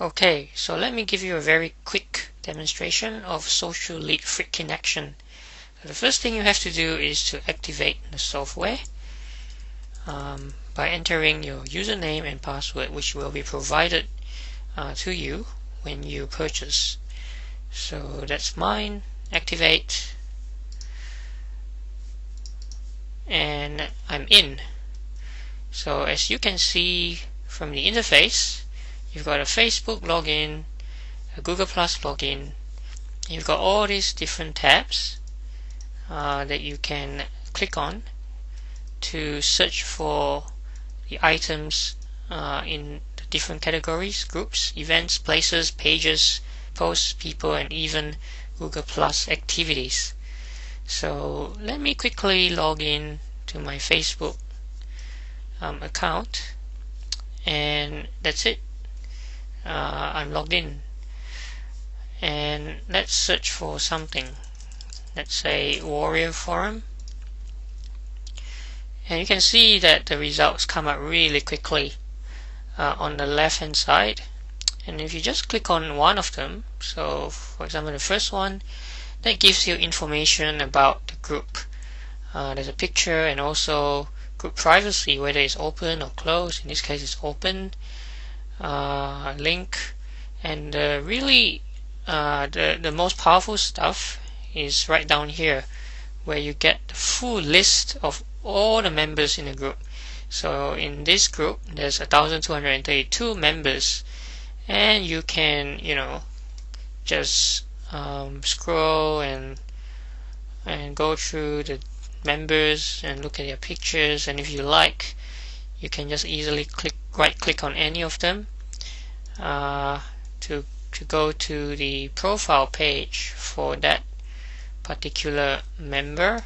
Okay, so let me give you a very quick demonstration of Social Lead Frick in action. So the first thing you have to do is to activate the software by entering your username and password, which will be provided to you when you purchase. So that's mine. Activate, and I'm in. So as you can see from the interface, you've got a Facebook login, a Google Plus login. You've got all these different tabs that you can click on to search for the items in the different categories, groups, events, places, pages, posts, people, and even Google Plus activities. So let me quickly log in to my Facebook account, and that's it. I'm logged in, and let's search for something. Let's say Warrior Forum, and you can see that the results come up really quickly on the left hand side. And if you just click on one of them, so for example the first one, that gives you information about the group. There's a picture and also group privacy, whether it's open or closed. In this case it's open. Link, and really the most powerful stuff is right down here, where you get the full list of all the members in the group. So in this group there's 1,232 members, and you can just scroll and go through the members and look at their pictures, and if you like, you can just easily right click on any of them to go to the profile page for that particular member.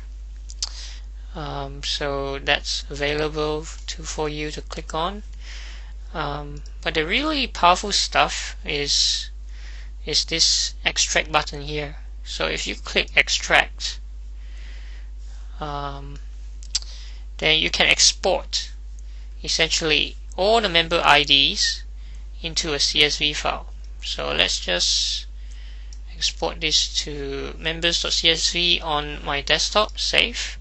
So that's available for you to click on. But the really powerful stuff is this extract button here. So if you click extract, then you can export essentially all the member IDs into a CSV file. So let's just export this to members.csv on my desktop, save,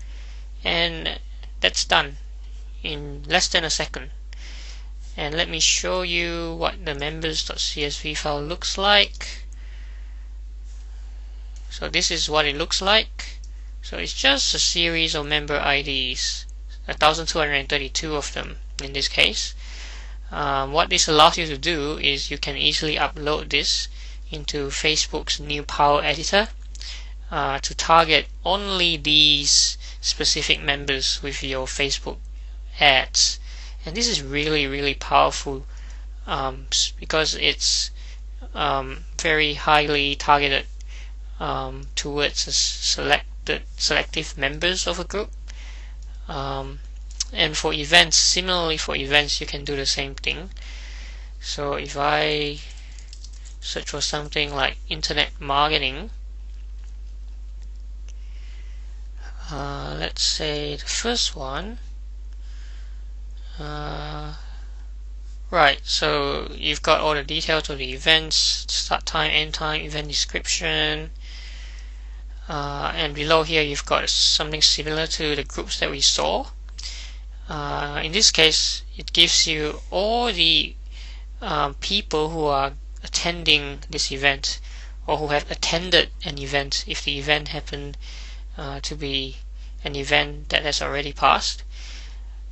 and that's done in less than a second. And let me show you what the members.csv file looks like. So this is what it looks like. So it's just a series of member IDs, 1,232 of them in this case. What this allows you to do is you can easily upload this into Facebook's new Power Editor to target only these specific members with your Facebook ads. And this is really powerful because it's very highly targeted towards selective members of a group. And for events, similarly for events, you can do the same thing. So if I search for something like internet marketing, let's say the first one, right, so you've got all the details of the events, start time, end time, event description, and below here you've got something similar to the groups that we saw. In this case, it gives you all the people who are attending this event, or who have attended an event if the event happened to be an event that has already passed.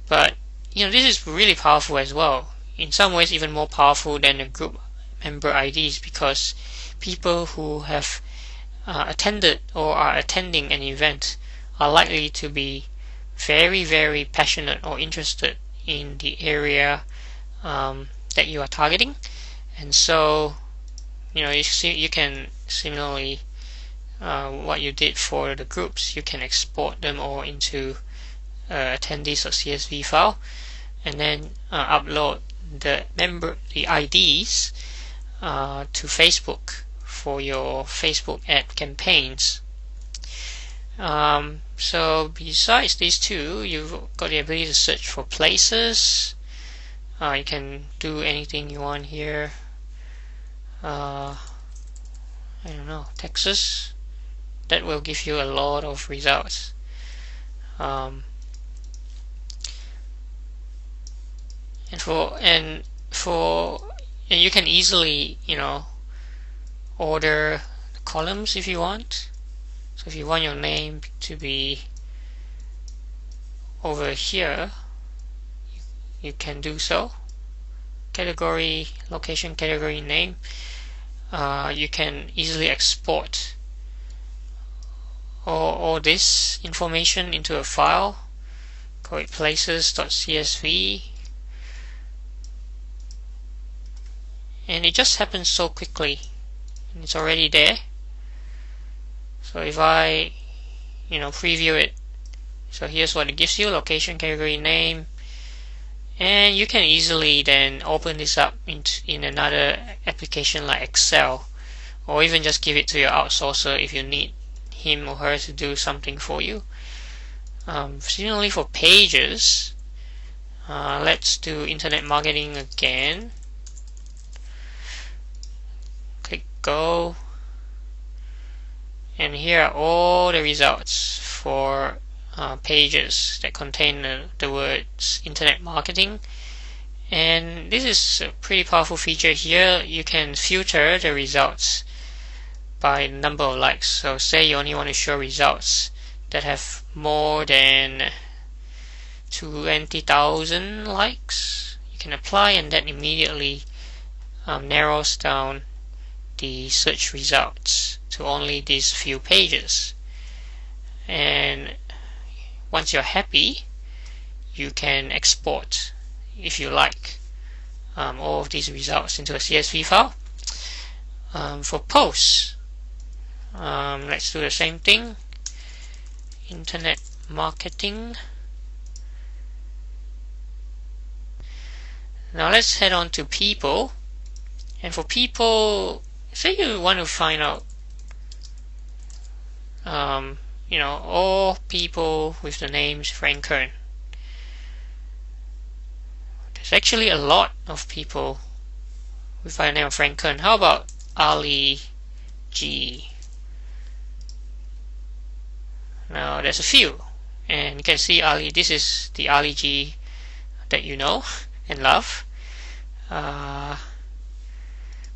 But this is really powerful as well, in some ways even more powerful than the group member IDs, because people who have attended or are attending an event are likely to be very passionate or interested in the area that you are targeting. And so you can similarly what you did for the groups, you can export them all into attendees.csv file, and then upload the IDs to Facebook for your Facebook ad campaigns. So besides these two, you've got the ability to search for places. You can do anything you want here. I don't know, Texas. That will give you a lot of results. And you can easily, order the columns if you want. So if you want your name to be over here, you can do so. Category, location, category, name. You can easily export all this information into a file. Call it places.csv, and it just happens so quickly, and it's already there. So if I preview it, so here's what it gives you: location, category, name. And you can easily then open this up in another application like Excel, or even just give it to your outsourcer if you need him or her to do something for you. Similarly for pages, let's do internet marketing again. Click go, and here are all the results for pages that contain the words internet marketing. And this is a pretty powerful feature here. You can filter the results by number of likes. So say you only want to show results that have more than 20,000 likes. You can apply, and that immediately narrows down the search results to only these few pages. And once you're happy, you can export, if you like, all of these results into a CSV file. For posts, let's do the same thing. Internet marketing. Now let's head on to people. And for people, say you want to find out all people with the names Frank Kern. There's actually a lot of people with the name of Frank Kern. How about Ali G? Now there's a few, and you can see Ali. This is the Ali G that you know and love. But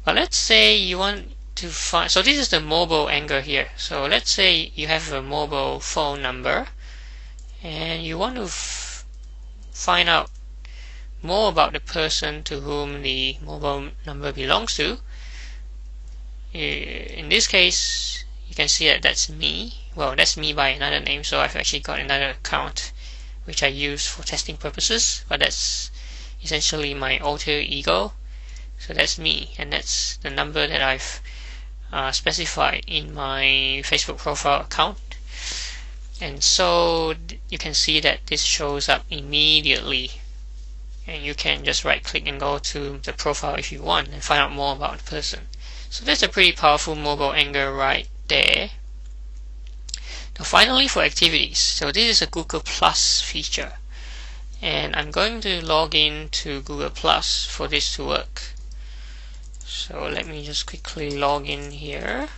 let's say you want to find, so this is the mobile angle here. So let's say you have a mobile phone number and you want to find out more about the person to whom the mobile number belongs to. In this case, you can see that that's me. Well, that's me by another name, so I've actually got another account which I use for testing purposes, but that's essentially my alter ego. So that's me, and that's the number that I've specified in my Facebook profile account. And so you can see that this shows up immediately, and you can just right click and go to the profile if you want and find out more about the person. So that's a pretty powerful mobile angle right there. Now finally, for activities, so this is a Google Plus feature, and I'm going to log in to Google Plus for this to work. So let me just quickly log in here.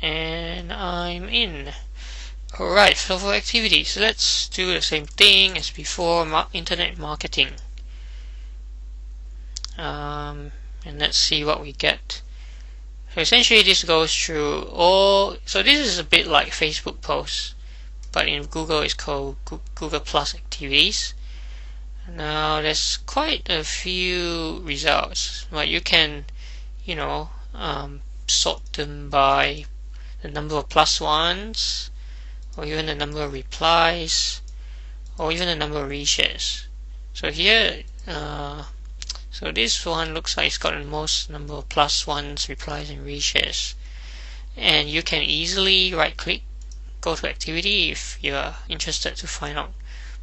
And I'm in. Alright, so for activities, let's do the same thing as before, internet marketing. And let's see what we get. So essentially this goes through all, so this is a bit like Facebook posts, but in Google it's called Google Plus Activities. Now there's quite a few results, but you can, sort them by the number of plus ones, or even the number of replies, or even the number of reshares. So here, so this one looks like it's got the most number of plus ones, replies, and reshares. And you can easily right click, go to activity if you're interested to find out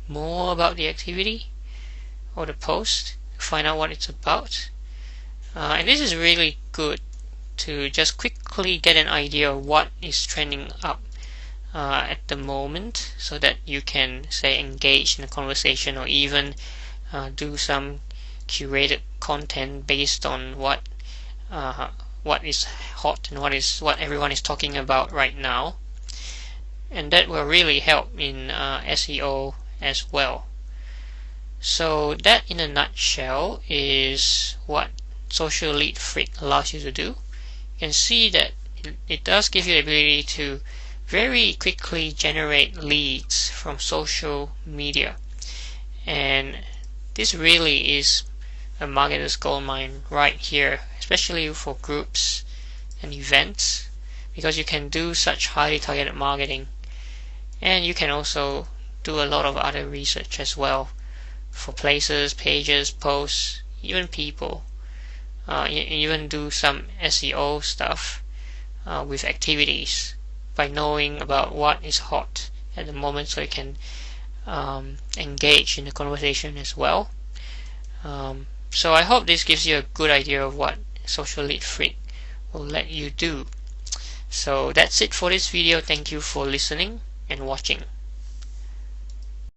more about the activity or the post, to find out what it's about. And this is really good to just quickly get an idea of what is trending up at the moment, so that you can say engage in a conversation, or even do some curated content based on what is hot and what everyone is talking about right now, and that will really help in SEO as well. So that in a nutshell is what Social Lead Freak allows you to do. You can see that it does give you the ability to very quickly generate leads from social media, and this really is a marketer's goldmine right here, especially for groups and events, because you can do such highly targeted marketing, and you can also do a lot of other research as well for places, pages, posts, even people. You even do some SEO stuff with activities by knowing about what is hot at the moment, so you can engage in the conversation as well. So I hope this gives you a good idea of what Social Lead Freak will let you do. So that's it for this video. Thank you for listening and watching.